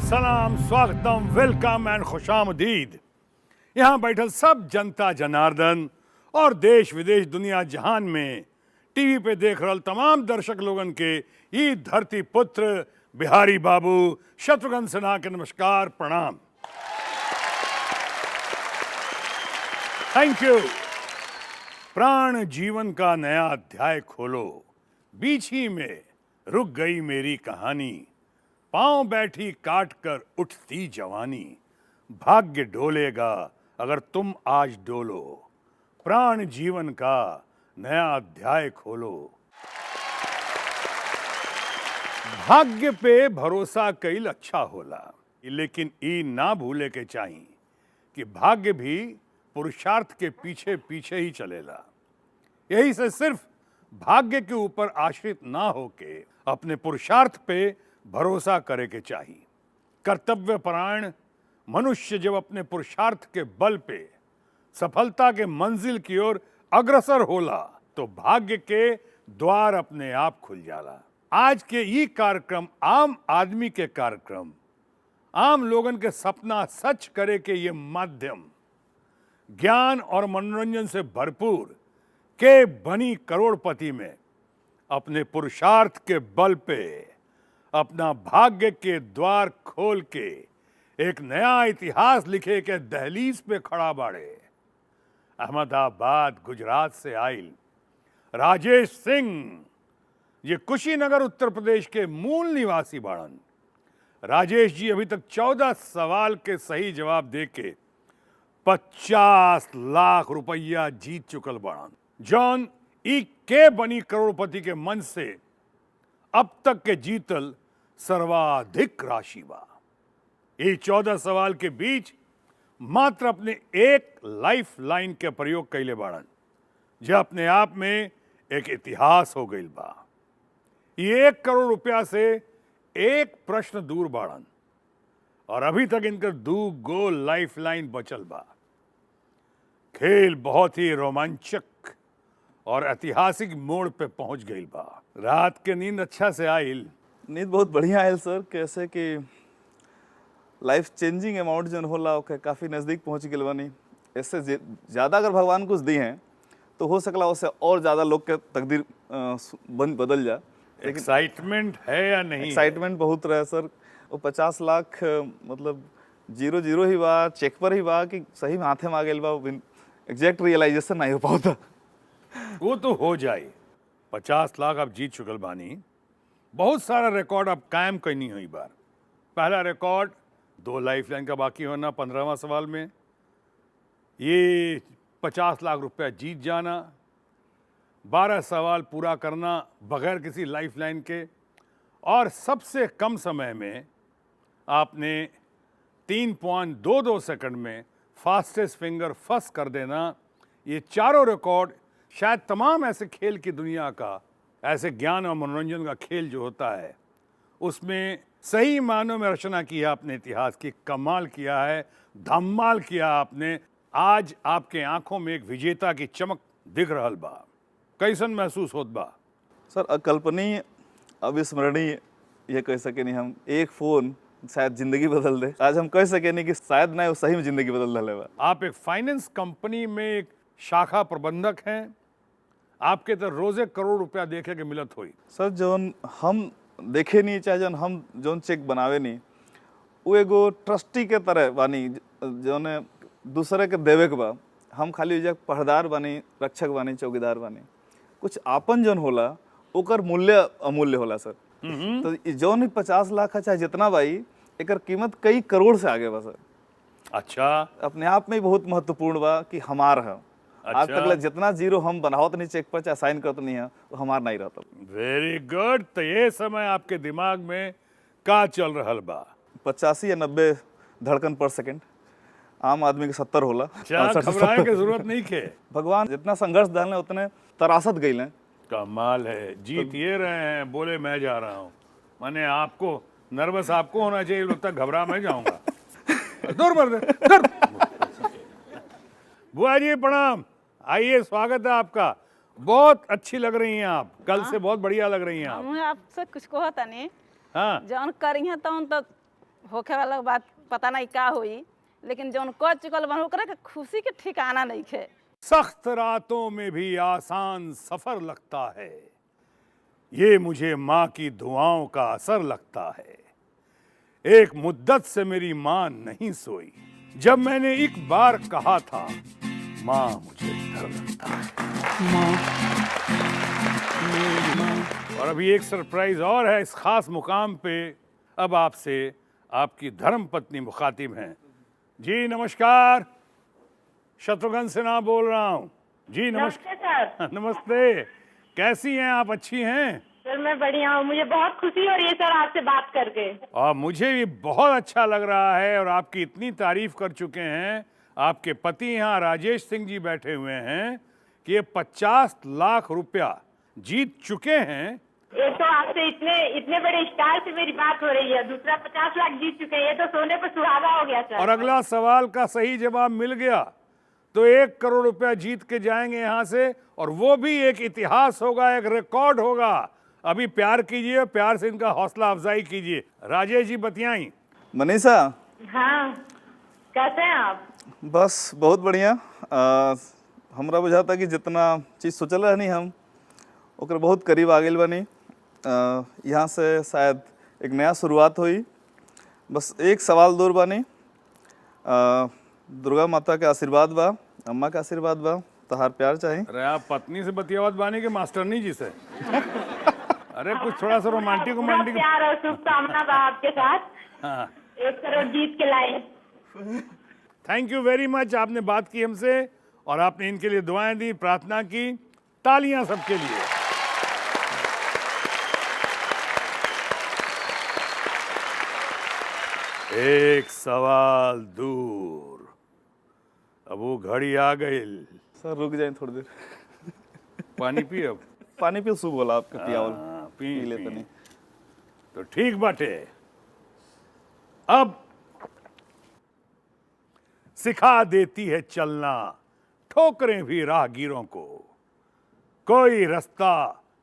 सलाम, स्वागतम, welcome and खुशामदीद। यहाँ बैठल सब जनता जनार्दन और देश विदेश दुनिया जहान में टीवी पे देख रहल तमाम दर्शक लोगन के ई धरती पुत्र बिहारी बाबू शत्रुघ्न सिन्हा के नमस्कार, प्रणाम। Thank you. प्राण जीवन का नया अध्याय खोलो, बीच ही में रुक गई मेरी कहानी, पांव बैठी काट कर उठती जवानी, भाग्य डोलेगा अगर तुम आज डोलो, प्राण जीवन का नया अध्याय खोलो। भाग्य पे भरोसा कईल अच्छा होला, लेकिन ई ना भूले के चाहिए कि भाग्य भी पुरुषार्थ के पीछे पीछे ही चलेला। यही से सिर्फ भाग्य के ऊपर आश्रित ना होके अपने पुरुषार्थ पे भरोसा करे के चाहिए। कर्तव्य परायण मनुष्य जब अपने पुरुषार्थ के बल पे सफलता के मंजिल की ओर अग्रसर होला तो भाग्य के द्वार अपने आप खुल जाला। आज के ये कार्यक्रम आम आदमी के कार्यक्रम, आम लोगन के सपना सच करे के ये माध्यम ज्ञान और मनोरंजन से भरपूर के बनी करोड़पति में अपने पुरुषार्थ के बल पे अपना भाग्य के द्वार खोल के एक नया इतिहास लिखे के दहलीज पे खड़ा बाड़े। अहमदाबाद गुजरात से आइल राजेश सिंह, ये कुशीनगर उत्तर प्रदेश के मूल निवासी बाड़न। राजेश जी अभी तक 14 सवाल के सही जवाब देके 50 लाख रुपया जीत चुकल बाड़न, जॉन ई के बनी करोड़पति के मन से अब तक के जीतल सर्वाधिक राशि बा। ये 14 सवाल के बीच मात्र अपने एक लाइफ लाइन के प्रयोग कैले बाड़न, जो अपने आप में एक इतिहास हो गई बा। ये 1 करोड़ रुपया से एक प्रश्न दूर बाड़न और अभी तक इनकर 2 गो लाइफ लाइन बचल बा। खेल बहुत ही रोमांचक और ऐतिहासिक मोड़ पे पहुंच गई बा। रात के नींद अच्छा से आइल? नींद बहुत बढ़िया आयल सर। कैसे कि लाइफ चेंजिंग अमाउंट जन होला ओके काफ़ी नज़दीक पहुंच गए बानी। इससे ज़्यादा अगर भगवान कुछ दी हैं तो हो सकला उससे और ज़्यादा लोग के तकदीर बदल जा। एक्साइटमेंट है या नहीं? एक्साइटमेंट बहुत रहे सर। वो 50 लाख मतलब 0-0 ही बा, चेक पर ही बा कि सही में हाथे में आ गई बा, एग्जैक्ट रियलाइजेशन नहीं हो पाता। वो तो हो जाए। 50 लाख आप जीत चुकल बानी, बहुत सारा रिकॉर्ड आप कायम करनी हुई बार। पहला रिकॉर्ड 2 लाइफ लाइन का बाकी होना 15वां सवाल में, ये 50 लाख रुपया जीत जाना, 12 सवाल पूरा करना बगैर किसी लाइफ लाइन के, और सबसे कम समय में आपने 3.22 सेकंड में फास्टेस्ट फिंगर फर्स्ट कर देना। ये चारों रिकॉर्ड शायद तमाम ऐसे खेल की दुनिया का, ऐसे ज्ञान और मनोरंजन का खेल जो होता है उसमें सही मानों में रचना किया आपने, इतिहास की कमाल किया है, धमाल किया आपने। आज आपके आंखों में एक विजेता की चमक दिख रहल बा, कैसन महसूस होत बा? सर अकल्पनीय, अविस्मरणीय ये कह सके नहीं हम। एक फ़ोन शायद ज़िंदगी बदल दे। आज हम कह सके नहीं कि शायद नहीं, वो सही में ज़िंदगी बदल रहा है। आप एक फाइनेंस कंपनी में एक शाखा प्रबंधक हैं, आपके तो रोजे करोड़ रुपया देखे के मिलत हुई। सर जौन हम देखे नहीं, चाहे जौन हम जौन चेक बनावे नहीं, वो एगो ट्रस्टी के तरह बानी, जौन दूसरे के देवे के बा। हम खाली जग पहरेदार बानी, रक्षक बानी, चौकीदार बानी। कुछ आपन जौन होला ओकर मूल्य अमूल्य होला सर। तो जौन 50 लाख है चाहे जितना भाई, एकर कीमत कई करोड़ से आगे बा सर। अच्छा, अपने आप में ही बहुत महत्वपूर्ण बा कि हमार है। अच्छा। आज तक जितना जीरो हम बनावत नहीं चेक पर, चाहे साइन करते नहीं है, वो हमार नहीं रहता। Very good. तो ये समय आपके दिमाग में का चल रहल बा? 85 या 90 धड़कन पर सेकंड। आम आदमी के 70 होला। घबराए की जरूरत नहीं के। भगवान जितना संघर्ष डालने उतने तरासत गई हैं। कमाल है, जीत ये रहे हैं, बोले मैं जा रहा हूँ। माने आपको नर्वस आपको होना चाहिए, लगता घबरा मैं जाऊंगा। दूर मर दे, दूर। बुआ जी प्रणाम, आइए, स्वागत है आपका। बहुत अच्छी लग रही हैं आप, कल से बहुत बढ़िया लग रही हैं आप। हम आपसे कुछ कहता नहीं। हाँ, जौन करी है तो होखे वाला बात पता नहीं का हुई, लेकिन जौन कर चुकल बन ओकरा के खुशी के ठिकाना नहीं खे। सख्त रातों में भी आसान सफर लगता है, ये मुझे माँ की दुआओं का असर लगता है। एक मुद्दत से मेरी माँ नहीं सोई, जब मैंने एक बार कहा था माँ मुझे डर लगता है। और अभी एक सरप्राइज और है इस खास मुकाम पे। अब आपसे आपकी धर्म पत्नी मुखातिब हैं। जी नमस्कार, शत्रुघ्न सिन्हा बोल रहा हूँ। जी नमस्ते सर। नमस्ते, कैसी हैं आप? अच्छी हैं? सर मैं बढ़िया हूँ, मुझे बहुत खुशी हो रही है सर आपसे बात करके। और मुझे भी बहुत अच्छा लग रहा है, और आपकी इतनी तारीफ कर चुके हैं आपके पति यहाँ राजेश सिंह जी बैठे हुए हैं कि ये 50 लाख रुपया जीत चुके हैं। एक तो आपसे इतने बड़े स्टार से मेरी बात हो रही है, दूसरा 50 लाख जीत चुके हैं, ये तो सोने पर सुहागा हो गया सर। और अगला सवाल का सही जवाब मिल गया तो 1 करोड़ रुपया जीत के जाएंगे यहाँ से, और वो भी एक इतिहास होगा, एक रिकॉर्ड होगा। अभी प्यार कीजिए, प्यार से इनका हौसला अफजाई कीजिए। राजेश जी बतियाई। मनीषा, हाँ कैसे हैं आप? बस बहुत बढ़िया। हमरा बुझाता कि जितना चीज़ सोचल रहनी हम ओकर बहुत करीब आ गई बनी। यहाँ से शायद एक नया शुरुआत हुई। बस एक सवाल दूर बानी। दुर्गा माता के आशीर्वाद बा, अम्मा के आशीर्वाद बा, तहार प्यार चाहिए। अरे आप पत्नी से बतियावत बानी के मास्टरनी जी से? अरे कुछ थोड़ा सा रोमांटिक पूरा प्यार और शुभकामना बा आपके साथ। हाँ, 1 करोड़ जीत के लाए। Thank you very much. आपने बात की हमसे और आपने इनके लिए दुआएं दी, प्रार्थना की। तालियां सबके लिए। एक सवाल दूर। अब वो घड़ी आ गई। सर रुक जाए थोड़ी देर। पानी पी अब। पानी पियो, सु बोला आपके पियावल। हाँ, पी ले तनी। तो ठीक बाटे। अब सिखा देती है चलना ठोकरें भी राहगीरों को। कोई रास्ता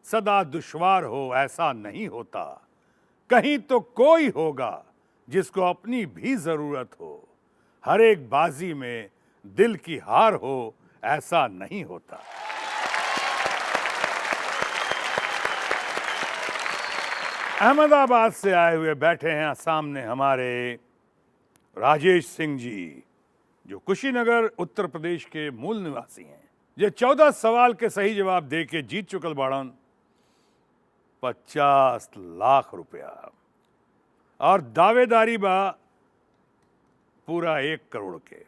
सदा दुश्वार हो ऐसा नहीं होता, कहीं तो कोई होगा जिसको अपनी भी जरूरत हो। हर एक बाजी में दिल की हार हो ऐसा नहीं होता। अहमदाबाद से आए हुए बैठे हैं सामने हमारे राजेश सिंह जी, जो कुशीनगर उत्तर प्रदेश के मूल निवासी हैं। ये 14 सवाल के सही जवाब दे के जीत चुकल बाड़न 50 लाख रुपया, और दावेदारी बा पूरा 1 करोड़ के।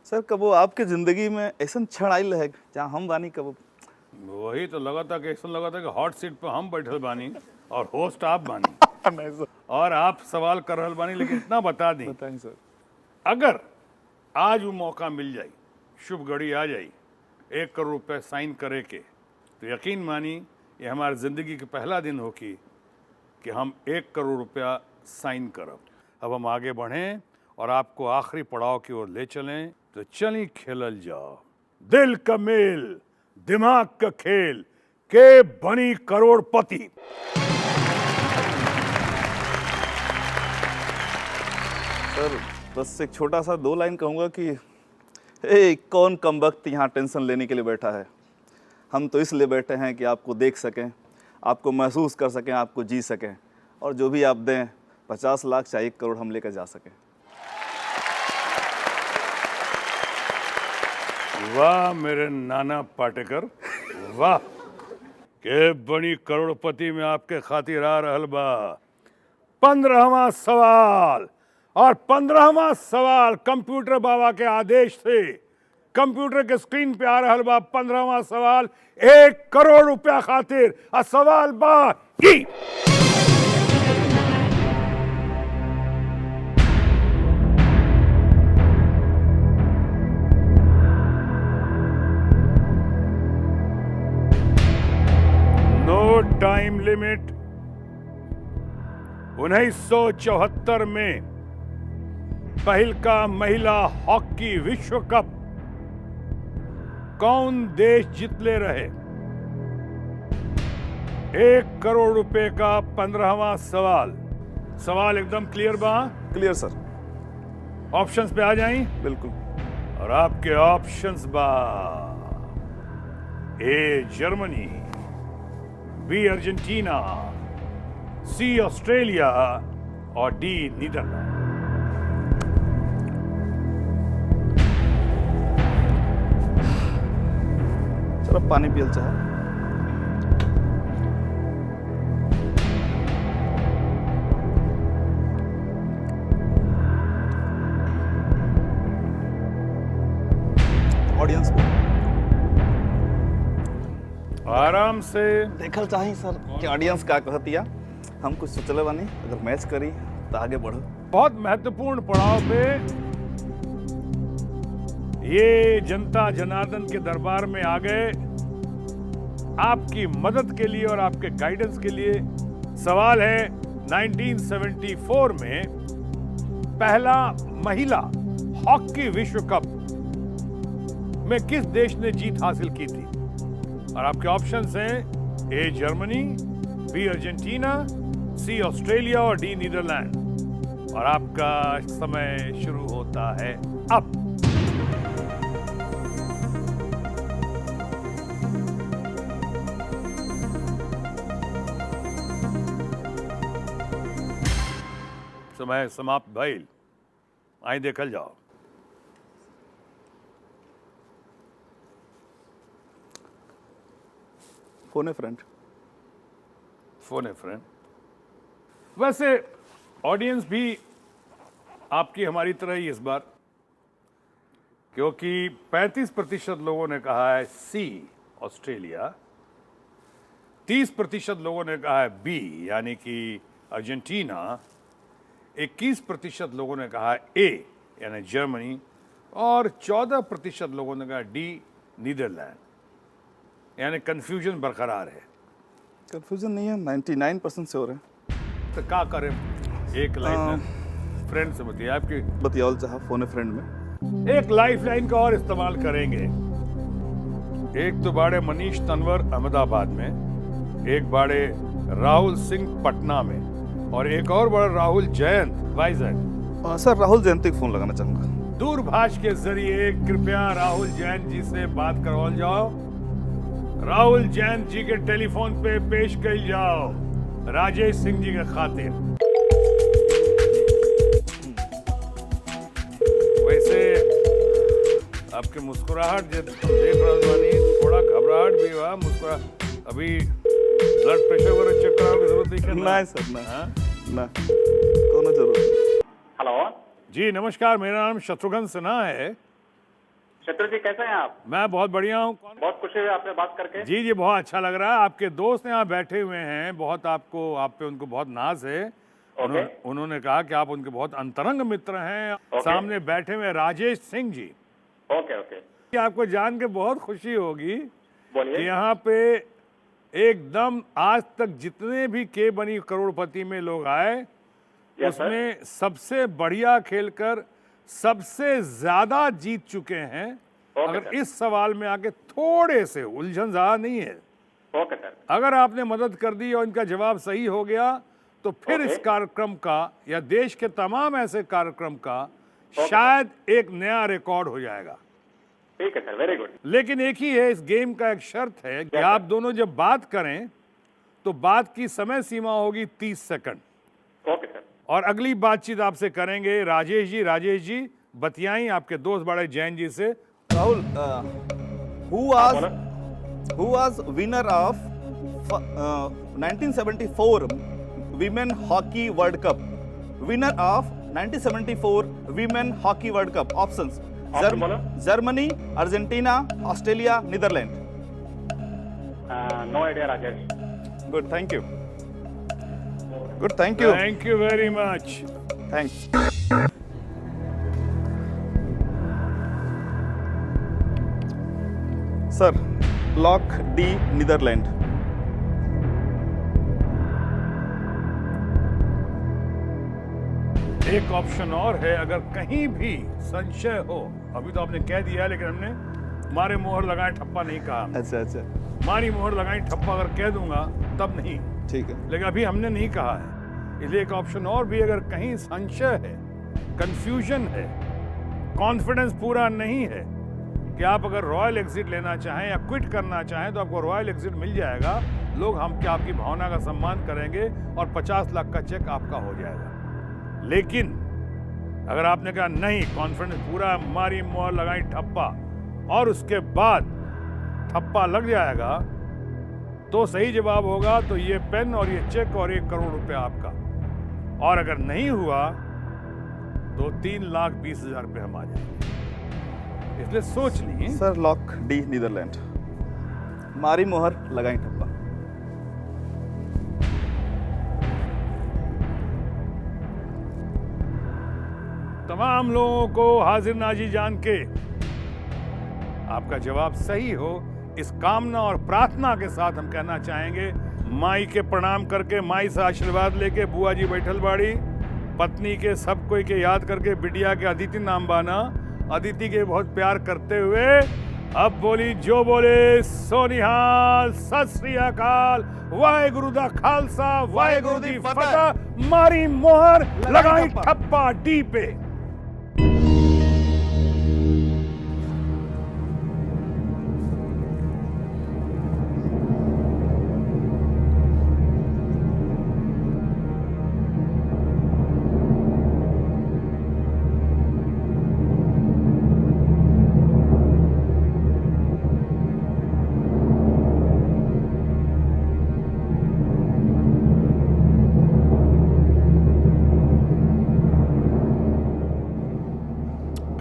सर कबो आपके जिंदगी में ऐसा क्षण आयल है जहाँ हम बानी? कबो वही तो लगा था कि ऐसा लगा था कि हॉट सीट पर हम बैठल बानी और होस्ट आप बानी। नहीं सर। और आप सवाल कर रहल बानी, लेकिन इतना बता दी, बताएं सर। अगर आज वो मौका मिल जाई, शुभ घड़ी आ जाई 1 करोड़ रुपए साइन करे के, तो यकीन मानी ये हमारी ज़िंदगी का पहला दिन हो कि हम 1 करोड़ रुपया साइन करब। अब हम आगे बढ़ें और आपको आखिरी पड़ाव की ओर ले चलें। तो चली खेलल जाओ दिल का मेल, दिमाग का खेल, के बनी करोड़पति। सर बस एक छोटा सा 2 लाइन कहूँगा कि ए कौन कमबख्त यहाँ टेंशन लेने के लिए बैठा है। हम तो इसलिए बैठे हैं कि आपको देख सकें, आपको महसूस कर सकें, आपको जी सकें, और जो भी आप दें 50 लाख चाहे 1 करोड़ हम लेकर जा सकें। वाह मेरे नाना पाटेकर, वाह के बड़ी करोड़पति में आपके खातिर आ रहल बा 15वां सवाल। और 15वां सवाल कंप्यूटर बाबा के आदेश से कंप्यूटर के स्क्रीन पे आ रहल बा 15वां सवाल 1 करोड़ रुपया खातिर। आ सवाल बा की टाइम लिमिट। 1974 में पहिलका महिला हॉकी विश्व कप कौन देश जीतले रहे? 1 करोड़ रुपए का 15वां सवाल। सवाल एकदम क्लियर बा? क्लियर सर, ऑप्शंस पे आ जाएं। बिल्कुल। और आपके ऑप्शंस बा: A Germany, B Argentina, C Australia और डी नीदरलैंड। चलो पानी पियल चाहे। ऑडियंस को आराम से देखल चाही सर कि ऑडियंस का कहतिया। हम कुछ सोचले बानी, अगर मैच करी तो आगे बढ़ो। बहुत महत्वपूर्ण पड़ाव पे ये जनता जनार्दन के दरबार में आ गए आपकी मदद के लिए और आपके गाइडेंस के लिए। सवाल है 1974 में पहला महिला हॉकी विश्व कप में किस देश ने जीत हासिल की थी? और आपके ऑप्शंस हैं: A Germany, B Argentina, C Australia और डी नीदरलैंड। और आपका समय शुरू होता है अब। समय समाप्त भइल। आई देखल जाओ। फोन ए फ्रेंड। फोन ए फ्रेंड। वैसे ऑडियंस भी आपकी हमारी तरह ही इस बार, क्योंकि 35% लोगों ने कहा है सी ऑस्ट्रेलिया, 30% लोगों ने कहा है बी यानी कि अर्जेंटीना, 21% लोगों ने कहा है ए यानी जर्मनी और 14% लोगों ने कहा डी नीदरलैंड। यानी कंफ्यूजन बरकरार है। कंफ्यूजन नहीं है, 99% से हो रहा है। तो क्या करें? एक लाइन फ्रेंड से बताइए आपकी। बतियाल चाह फोन ए फ्रेंड में एक लाइफ लाइन का और इस्तेमाल करेंगे। एक तो बाड़े मनीष तंवर अहमदाबाद में, एक बाड़े राहुल सिंह पटना में और एक और बड़ा राहुल जयंत वाइजैक। सर राहुल जयंती को फोन लगाना चाहूंगा। दूरभाष के जरिए कृपया राहुल जैन जी से बात करवाल जाओ। राहुल जैन जी के टेलीफोन पे पेश कल जाओ राजेश सिंह जी के खातिर। वैसे आपके मुस्कुराहट जो देख रहा बानी, थोड़ा घबराहट भी हुआ। मुस्कुरा अभी ब्लड प्रेशर वगैरह चेक कराने की जरूरत नहीं है? नहीं सर, नहीं। हाँ? ना कोनो जरूरत। हेलो जी नमस्कार, मेरा नाम शत्रुघ्न सिन्हा है। शत्रु जी, कैसे हैं आप? मैं बहुत बढ़िया हूँ। बहुत खुशी हुई आपसे बात करके। जी जी, बहुत अच्छा लग रहा है। आपके दोस्त यहाँ बैठे हुए हैं, बहुत आपको आप पे उनको बहुत नाज है। उन्होंने कहा कि आप उनके बहुत अंतरंग मित्र हैं। सामने बैठे हुए राजेश सिंह जी। Okay okay. आपको जान के बहुत खुशी होगी बोलिए। कि यहाँ पे एकदम आज तक जितने भी के बनी करोड़पति में लोग आए, उसमें सबसे बढ़िया खेलकर सबसे ज्यादा जीत चुके हैं। अगर इस सवाल में आके थोड़े से उलझन ज्यादा नहीं है, ओके सर। अगर आपने मदद कर दी और इनका जवाब सही हो गया तो फिर इस कार्यक्रम का या देश के तमाम ऐसे कार्यक्रम का शायद एक नया रिकॉर्ड हो जाएगा। ठीक है सर, वेरी गुड। लेकिन एक ही है, इस गेम का एक शर्त है कि आप दोनों जब बात करें तो बात की समय सीमा होगी 30 सेकंड। Okay sir. और अगली बातचीत आपसे करेंगे राजेश जी बतियाई आपके दोस्त बड़े जैन जी से। Rahul, who was winner of 1974 Women Hockey World Cup? Winner of 1974 Women Hockey World Cup. Options: Germany, Argentina, Australia, Netherlands. No idea, Rajesh. Good, thank you. Good, thank you. Thank you very much. Thanks. Sir, lock D, Netherlands. एक option और है, अगर कहीं भी संशय हो। अभी तो आपने कह दिया है, लेकिन हमने मारे मोहर लगाए ठप्पा नहीं कहा। अच्छा अच्छा, मारी मोहर लगाई ठप्पा अगर कह दूंगा तब नहीं, ठीक है। लेकिन अभी हमने नहीं कहा है। इसलिए एक ऑप्शन और भी, अगर कहीं संशय है, कंफ्यूजन है, कॉन्फिडेंस पूरा नहीं है कि आप अगर रॉयल एग्जिट लेना चाहें या क्विट करना चाहें तो आपको रॉयल एग्जिट मिल जाएगा। लोग हम क्या आपकी भावना का सम्मान करेंगे और 50 लाख का चेक आपका हो जाएगा। लेकिन अगर आपने कहा नहीं, कॉन्फिडेंस पूरा, मारी मोहर लगाई ठप्पा, और उसके बाद ठप्पा लग जाएगा, तो सही जवाब होगा तो ये पेन और ये चेक और 1 करोड़ रुपए आपका। और अगर नहीं हुआ तो 3,20,000 रुपये हम आ जाएंगे। इसलिए सोच ली। सर लॉक डी नीदरलैंड, मारी मोहर लगाई ठप्पा। तमाम लोगों को हाजिर नाजी जान के आपका जवाब सही हो, इस कामना और प्रार्थना के साथ हम कहना चाहेंगे, माई के प्रणाम करके, माई से आशीर्वाद लेके, बुआ जी बैठल बाड़ी, पत्नी के सब कोई के याद करके, बिटिया के अदिति नाम बाना, अदिति के बहुत प्यार करते हुए अब बोली जो बोले सो निहाल, सत श्री अकाल, वाहेगुरु दा खालसा, वाहेगुरु दी फतह, मारी मोहर लगाई ठप्पा डी पे।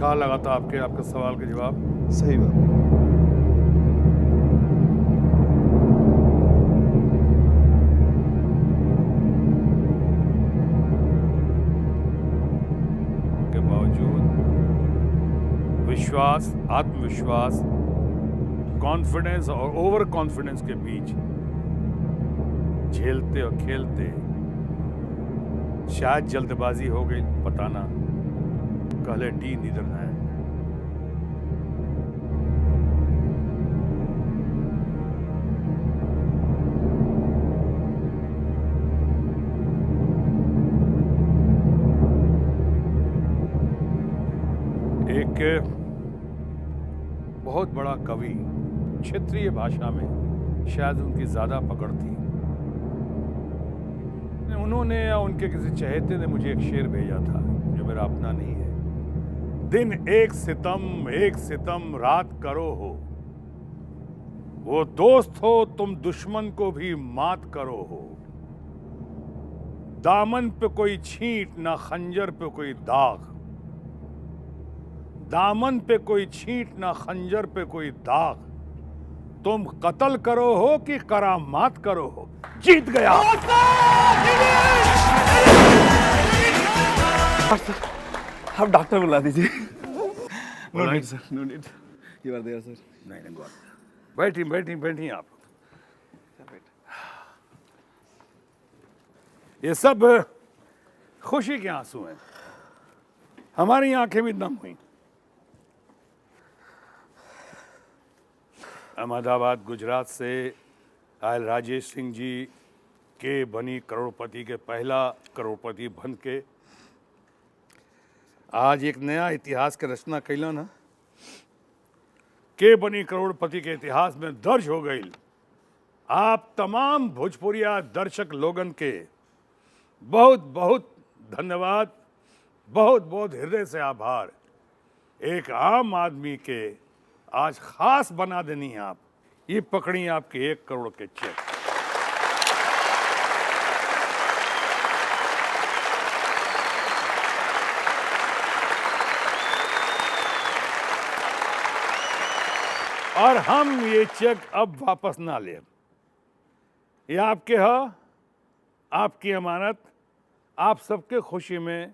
कहा लगा था आपके सवाल के जवाब? सही बात। के बावजूद विश्वास, आत्मविश्वास, कॉन्फिडेंस और ओवर कॉन्फिडेंस के बीच झेलते और खेलते शायद जल्दबाजी हो गई, पता ना, कहले डी नीदरलैंड। एक बहुत बड़ा कवि, क्षेत्रीय भाषा में शायद उनकी ज्यादा पकड़ थी, उन्होंने या उनके किसी चहेते ने मुझे एक शेर भेजा था जो मेरा अपना नहीं है। दिन एक सितम रात करो हो, वो दोस्त हो तुम दुश्मन को भी मात करो हो, दामन पे कोई छींट ना खंजर पे कोई दाग, दामन पे कोई छींट ना खंजर पे कोई दाग, तुम कत्ल करो हो कि करामात करो हो। जीत गया। आप डॉक्टर बुला दीजिए। No need sir, no need, you are there sir. नहीं, बैठी बैठी बैठी आप। ये सब खुशी के आंसू हैं, हमारी आंखें भी नम हुई। अहमदाबाद गुजरात से आयल राजेश सिंह जी के बनी करोड़पति के पहला करोड़पति बन के आज एक नया इतिहास के रचना कैलन है। के बनी करोड़पति के इतिहास में दर्ज हो गई। आप तमाम भोजपुरिया दर्शक लोगन के बहुत बहुत धन्यवाद, बहुत बहुत हृदय से आभार। एक आम आदमी के आज खास बना देनी आप। ये पकड़ी आपके 1 करोड़ के चेक। और हम ये चेक अब वापस ना ले, ये आपके है, आपकी अमानत, आप सबके खुशी में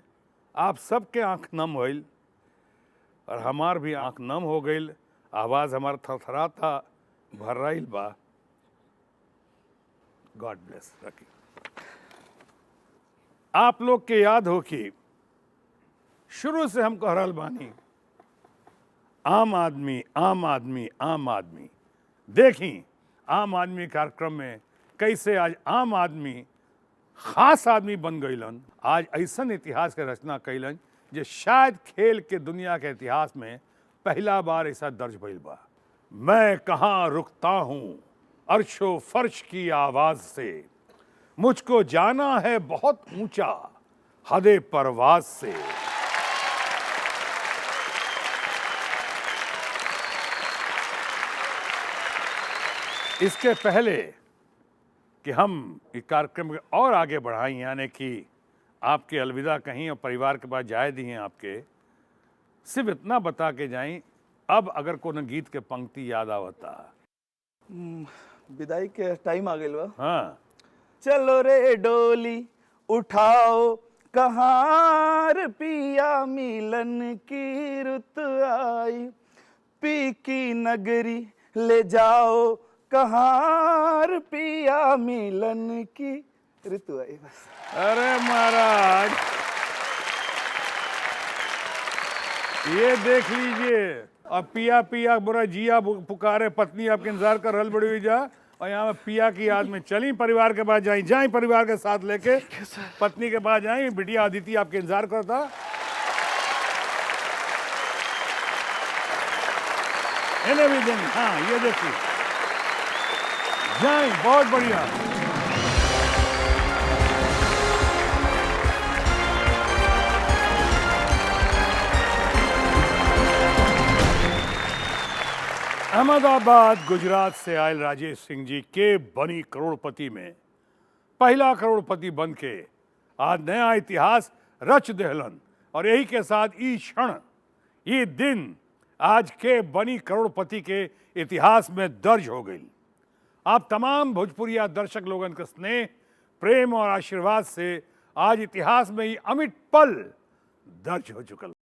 आप सबके आंख नम होइल और हमार भी आंख नम हो गई। आवाज हमारा थरथरा था, भर रही बा। गॉड ब्लेस रखी। आप लोग के याद हो कि शुरू से हम कह रहल बानी, आम आदमी आम आदमी आम आदमी। देखी आम आदमी कार्यक्रम में कैसे आज आम आदमी खास आदमी बन गईलन, आज ऐसन इतिहास के रचना कैलन जे शायद खेल के दुनिया के इतिहास में पहला बार ऐसा दर्ज भइल बा। मैं कहाँ रुकता हूँ अर्शो फर्श की आवाज से, मुझको जाना है बहुत ऊंचा हदे परवाज से। इसके पहले कि हम इस कार्यक्रम के और आगे बढ़ाएं, यानी कि आपके अलविदा कहीं और परिवार के पास जाए दी हैं आपके, सिर्फ इतना बता के जाएं, अब अगर कोनो गीत के पंक्ति याद आवता। विदाई के टाइम आ गइल बा। हाँ, चलो रे डोली उठाओ कहार पिया मिलन की रुत आई, पी की नगरी ले जाओ कहार पिया मिलन की ऋतु आई। बस अरे महाराज, ये देख लीजिए, अब पिया पिया बुरा जिया पुकारे, पत्नी आपके इंतजार कर रहल बड़ी हुई जा, और यहाँ पिया की याद में चली परिवार के पास जाई, जाई परिवार के साथ लेके पत्नी के पास जाई, बिटिया अदिति आपके इंतजार करता। इन्हें भी देंगे, हाँ ये देखिए, जाई, बहुत बढ़िया। अहमदाबाद गुजरात से आयल राजेश सिंह जी के बनी करोड़पति में पहला करोड़पति बन के आज नया इतिहास रच देहलन, और यही के साथ ई क्षण, ये दिन आज के बनी करोड़पति के इतिहास में दर्ज हो गई। आप तमाम भोजपुरिया दर्शक लोगन के स्नेह, प्रेम और आशीर्वाद से आज इतिहास में ही अमिट पल दर्ज हो चुकल।